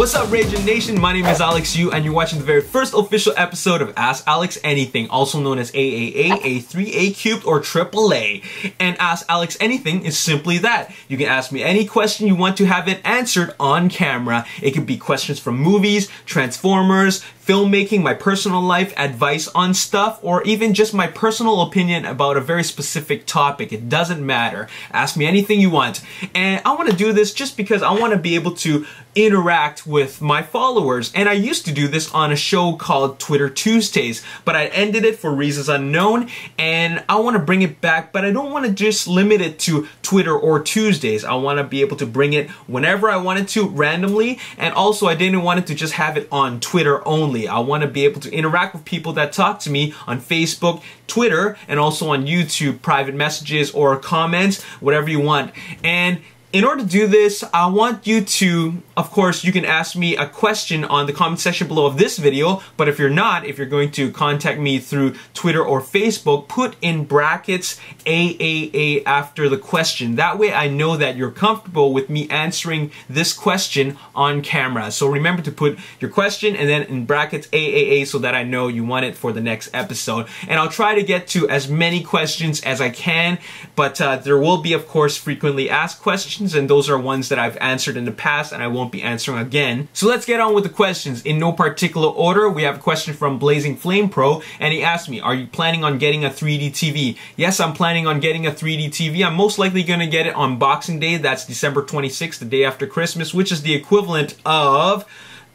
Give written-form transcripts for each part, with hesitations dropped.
What's up, Ragin Nation? My name is Alex Yu, and you're watching the very first official episode of Ask Alex Anything, also known as AAA, A3A Cubed, or AAA. And Ask Alex Anything is simply that. You can ask me any question you want to have it answered on camera. It could be questions from movies, Transformers, filmmaking, my personal life, advice on stuff, or even just my personal opinion about a very specific topic. It doesn't matter. Ask me anything you want. And I want to do this just because I want to be able to interact with my followers. And I used to do this on a show called Twitter Tuesdays, but I ended it for reasons unknown, and I want to bring it back, but I don't want to just limit it to Twitter or Tuesdays. I want to be able to bring it whenever I wanted to, randomly, and also I didn't want it to just have it on Twitter only. I want to be able to interact with people that talk to me on Facebook, Twitter, and also on YouTube, private messages or comments, whatever you want. And in order to do this, I want you to, of course, you can ask me a question on the comment section below of this video, but if you're going to contact me through Twitter or Facebook, put in brackets AAA after the question. That way I know that you're comfortable with me answering this question on camera. So remember to put your question and then in brackets AAA so that I know you want it for the next episode. And I'll try to get to as many questions as I can, but there will be, of course, frequently asked questions, and those are ones that I've answered in the past and I won't be answering again. So let's get on with the questions. In no particular order, we have a question from Blazing Flame Pro, and he asked me, are you planning on getting a 3D TV? Yes, I'm planning on getting a 3D TV. I'm most likely going to get it on Boxing Day. That's December 26th, the day after Christmas, which is the equivalent of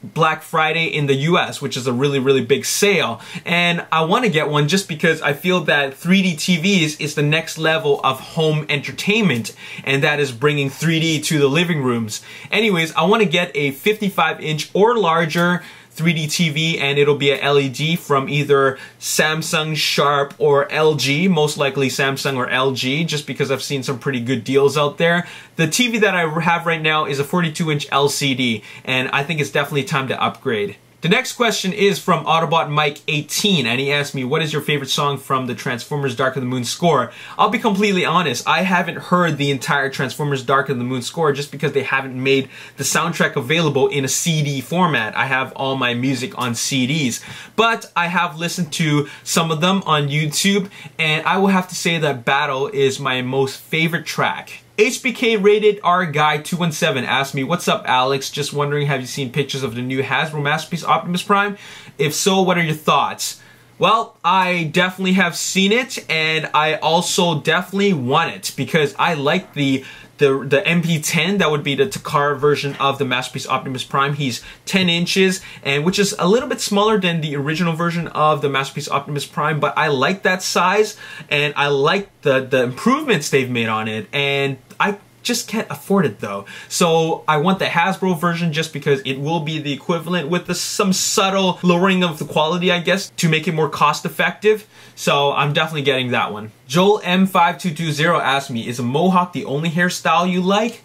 Black Friday in the US, which is a really big sale. And I want to get one just because I feel that 3D TVs is the next level of home entertainment, and that is bringing 3D to the living rooms. Anyways, I want to get a 55-inch or larger 3D TV, and it'll be a LED from either Samsung, Sharp, or LG, most likely Samsung or LG, just because I've seen some pretty good deals out there. The TV that I have right now is a 42-inch LCD, and I think it's definitely time to upgrade. The next question is from Autobot Mike 18, and he asked me, what is your favorite song from the Transformers Dark of the Moon score? I'll be completely honest, I haven't heard the entire Transformers Dark of the Moon score just because they haven't made the soundtrack available in a CD format. I have all my music on CDs, but I have listened to some of them on YouTube, and I will have to say that Battle is my most favorite track. HBK Rated R Guy 217 asked me, what's up, Alex? Just wondering, have you seen pictures of the new Hasbro Masterpiece Optimus Prime? If so, what are your thoughts? Well, I definitely have seen it, and I also definitely want it because I like the MP10, that would be the Takara version of the Masterpiece Optimus Prime. He's 10 inches, and which is a little bit smaller than the original version of the Masterpiece Optimus Prime, but I like that size, and I like the improvements they've made on it, and I just can't afford it though. So I want the Hasbro version just because it will be the equivalent with some subtle lowering of the quality, I guess, to make it more cost effective. So I'm definitely getting that one. Joel M5220 asked me, is a mohawk the only hairstyle you like?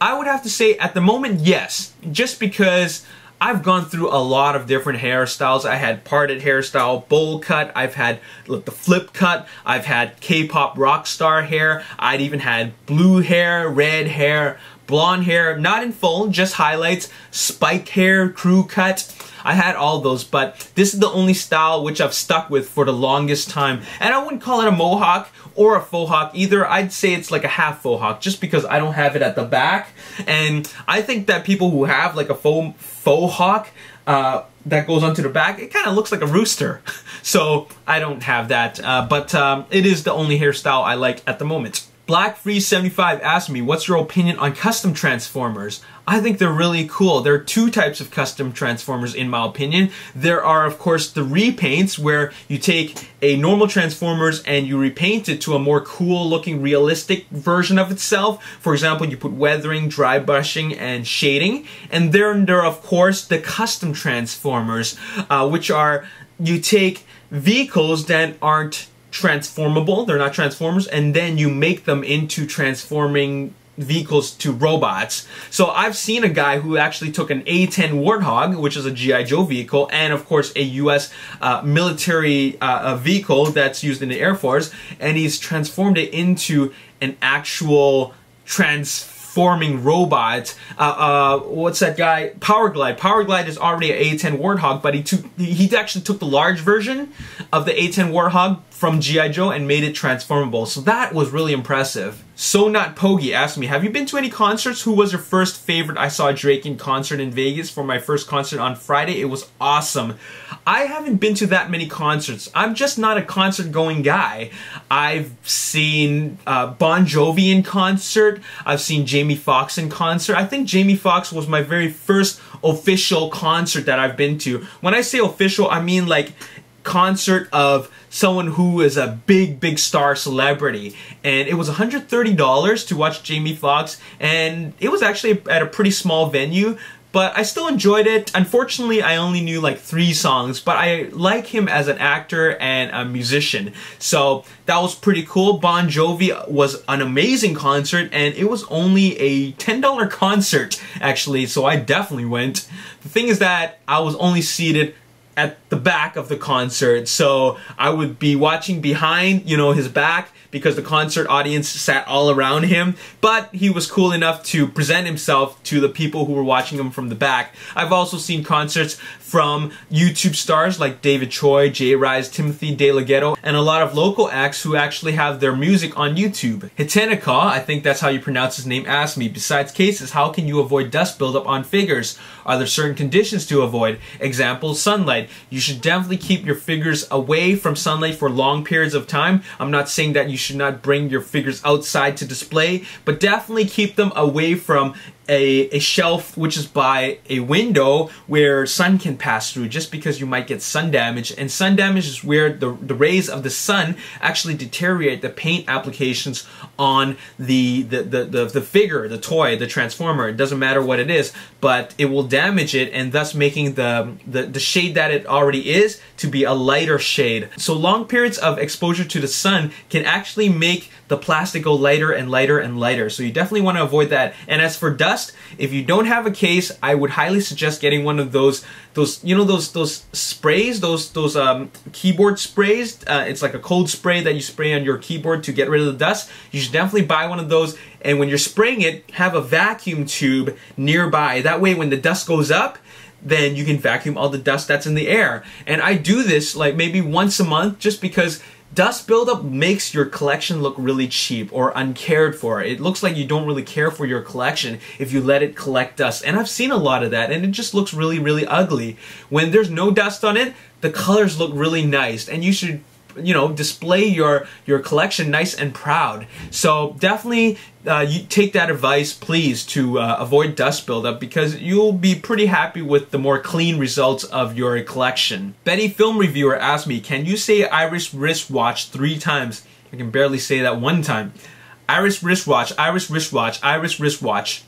I would have to say at the moment, yes. Just because I've gone through a lot of different hairstyles. I had parted hairstyle, bowl cut, I've had the flip cut, I've had K-pop rock star hair, I'd even had blue hair, red hair, blonde hair, not in full, just highlights, spike hair, crew cut. I had all those, but this is the only style which I've stuck with for the longest time. And I wouldn't call it a mohawk or a faux hawk either. I'd say it's like a half faux hawk just because I don't have it at the back. And I think that people who have like a faux hawk that goes onto the back, it kind of looks like a rooster. So I don't have that, but it is the only hairstyle I like at the moment. Black375 asked me, what's your opinion on custom Transformers? I think they're really cool. There are two types of custom Transformers in my opinion. There are, of course, the repaints where you take a normal Transformers and you repaint it to a more cool looking realistic version of itself. For example, you put weathering, dry brushing, and shading. And then there are, of course, the custom Transformers, which are, you take vehicles that aren't transformable, they're not Transformers, and then you make them into transforming vehicles to robots. So I've seen a guy who actually took an A-10 Warthog, which is a G.I. Joe vehicle, and of course a U.S. military vehicle that's used in the Air Force, and he's transformed it into an actual transformer transforming robot. What's that guy? Powerglide. Powerglide is already an A10 Warthog, but he actually took the large version of the A10 Warthog from G.I. Joe and made it transformable. So that was really impressive. So Not Pogi asked me, have you been to any concerts? Who was your first favorite? I saw Drake in concert in Vegas for my first concert on Friday. It was awesome. I haven't been to that many concerts. I'm just not a concert going guy. I've seen Bon Jovi in concert. I've seen Jamie Foxx in concert. I think Jamie Foxx was my very first official concert that I've been to. When I say official, I mean like concert of someone who is a big star celebrity, and it was $130 to watch Jamie Foxx, and it was actually at a pretty small venue, but I still enjoyed it. Unfortunately, I only knew like 3 songs, but I like him as an actor and a musician, so that was pretty cool. Bon Jovi was an amazing concert, and it was only a $10 concert actually, so I definitely went. The thing is that I was only seated at the back of the concert, so I would be watching behind, you know, his back, because the concert audience sat all around him, but he was cool enough to present himself to the people who were watching him from the back. I've also seen concerts from YouTube stars like David Choi, Jay Rise, Timothy De La Ghetto, and a lot of local acts who actually have their music on YouTube. Hiteneka, I think that's how you pronounce his name, asked me, besides cases, how can you avoid dust buildup on figures? Are there certain conditions to avoid? Example, sunlight. You should definitely keep your figures away from sunlight for long periods of time. I'm not saying that you should not bring your figures outside to display, but definitely keep them away from a shelf which is by a window where sun can pass through, just because you might get sun damage, and sun damage is where the rays of the sun actually deteriorate the paint applications on the figure, the toy, the transformer. It doesn't matter what it is, but it will damage it, and thus making the shade that it already is to be a lighter shade. So long periods of exposure to the sun can actually make the plastic go lighter and lighter and lighter, so you definitely want to avoid that. And as for dust, if you don't have a case, I would highly suggest getting one of those you know, those sprays, those keyboard sprays. It's like a cold spray that you spray on your keyboard to get rid of the dust. You should definitely buy one of those, and when you're spraying it, have a vacuum tube nearby. That way when the dust goes up, then you can vacuum all the dust that's in the air. And I do this like maybe once a month, just because dust buildup makes your collection look really cheap or uncared for. It looks like you don't really care for your collection if you let it collect dust. And I've seen a lot of that, and it just looks really ugly. When there's no dust on it, the colors look really nice, and you should, you know, display your collection nice and proud. So definitely you take that advice, please, to avoid dust buildup, because you'll be pretty happy with the more clean results of your collection. Betty Film Reviewer asked me, can you say Iris wristwatch 3 times? I can barely say that 1 time. Iris wristwatch, Iris wristwatch, Iris wristwatch.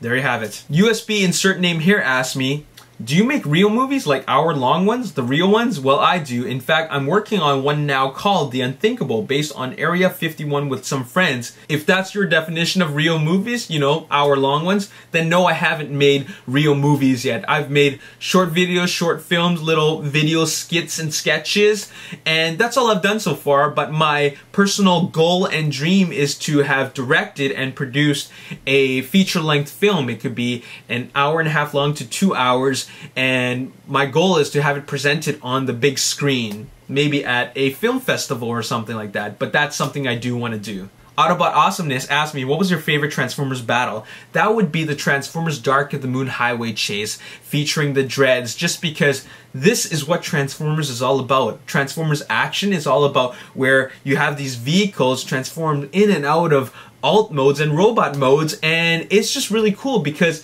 There you have it. USB insert name here asked me, do you make real movies, like hour-long ones, the real ones? Well, I do. In fact, I'm working on one now called The Unthinkable, based on Area 51 with some friends. If that's your definition of real movies, you know, hour-long ones, then no, I haven't made real movies yet. I've made short videos, short films, little video skits and sketches, and that's all I've done so far. But my personal goal and dream is to have directed and produced a feature-length film. It could be an hour-and-a-half long to 2 hours, and my goal is to have it presented on the big screen, maybe at a film festival or something like that, but that's something I do want to do. Autobot Awesomeness asked me, what was your favorite Transformers battle? That would be the Transformers Dark of the Moon Highway Chase, featuring the Dreads, just because this is what Transformers is all about. Transformers action is all about where you have these vehicles transformed in and out of alt modes and robot modes, and it's just really cool because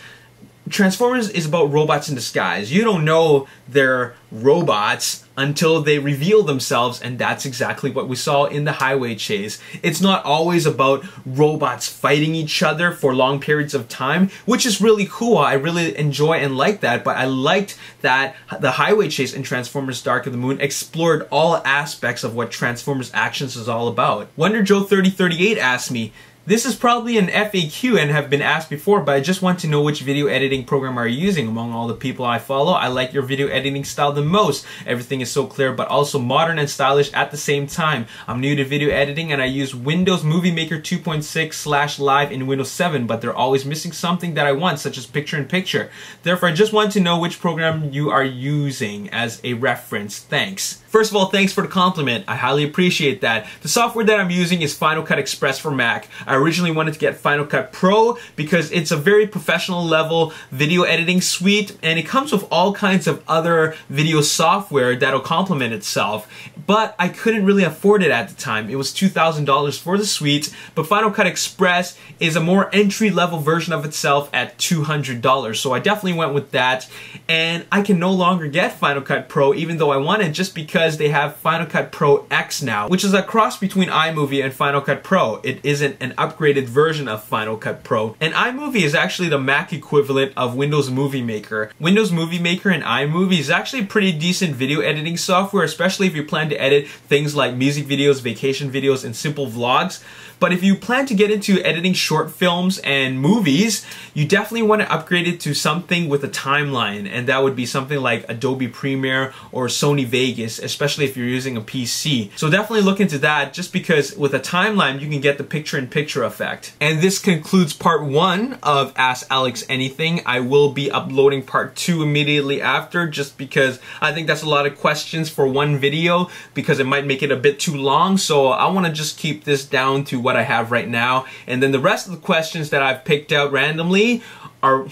Transformers is about robots in disguise. You don't know they're robots until they reveal themselves, and that's exactly what we saw in the highway chase. It's not always about robots fighting each other for long periods of time, which is really cool. I really enjoy and like that, but I liked that the highway chase in Transformers Dark of the Moon explored all aspects of what Transformers actions is all about. Wonder Joe 3038 asked me, This is probably an FAQ and have been asked before, but I just want to know which video editing program are you using. Among all the people I follow, I like your video editing style the most. Everything is so clear but also modern and stylish at the same time. I'm new to video editing and I use Windows Movie Maker 2.6/Live in Windows 7, but they're always missing something that I want, such as picture-in-picture. Therefore, I just want to know which program you are using as a reference. Thanks. First of all, thanks for the compliment. I highly appreciate that. The software that I'm using is Final Cut Express for Mac. I originally wanted to get Final Cut Pro because it's a very professional level video editing suite and it comes with all kinds of other video software that'll complement itself. But I couldn't really afford it at the time. It was $2,000 for the suite, but Final Cut Express is a more entry-level version of itself at $200. So I definitely went with that, and I can no longer get Final Cut Pro even though I wanted, just because they have Final Cut Pro X now, which is a cross between iMovie and Final Cut Pro. It isn't an upgraded version of Final Cut Pro. And iMovie is actually the Mac equivalent of Windows Movie Maker. Windows Movie Maker and iMovie is actually pretty decent video editing software, especially if you plan to edit things like music videos, vacation videos, and simple vlogs. But if you plan to get into editing short films and movies, you definitely want to upgrade it to something with a timeline, and that would be something like Adobe Premiere or Sony Vegas, especially if you're using a PC. So definitely look into that, just because with a timeline you can get the picture-in-picture effect. And this concludes part 1 of Ask Alex Anything. I will be uploading part 2 immediately after, just because I think that's a lot of questions for one video, because it might make it a bit too long. So I want to just keep this down to what I have right now, and then the rest of the questions that I've picked out randomly will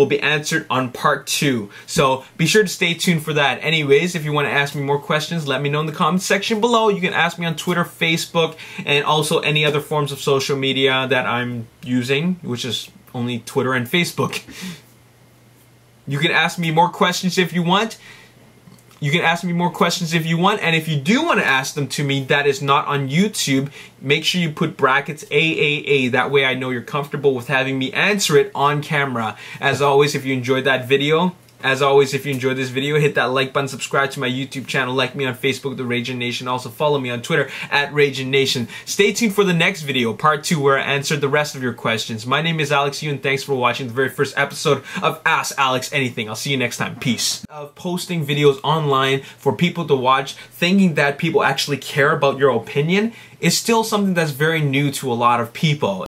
be answered on part 2. So be sure to stay tuned for that. Anyways, if you want to ask me more questions, let me know in the comment section below. You can ask me on Twitter, Facebook, and also any other forms of social media that I'm using, which is only Twitter and Facebook. You can ask me more questions if you want. And if you do want to ask them to me that is not on YouTube, make sure you put brackets AAA. That way I know you're comfortable with having me answer it on camera. As always, if you enjoyed this video, hit that like button, subscribe to my YouTube channel, like me on Facebook, The Ragin Nation. Also follow me on Twitter at Ragin Nation. Stay tuned for the next video, part 2, where I answered the rest of your questions. My name is Alex Yu, and thanks for watching the very first episode of Ask Alex Anything. I'll see you next time. Peace. Of posting videos online for people to watch, thinking that people actually care about your opinion, is still something that's very new to a lot of people.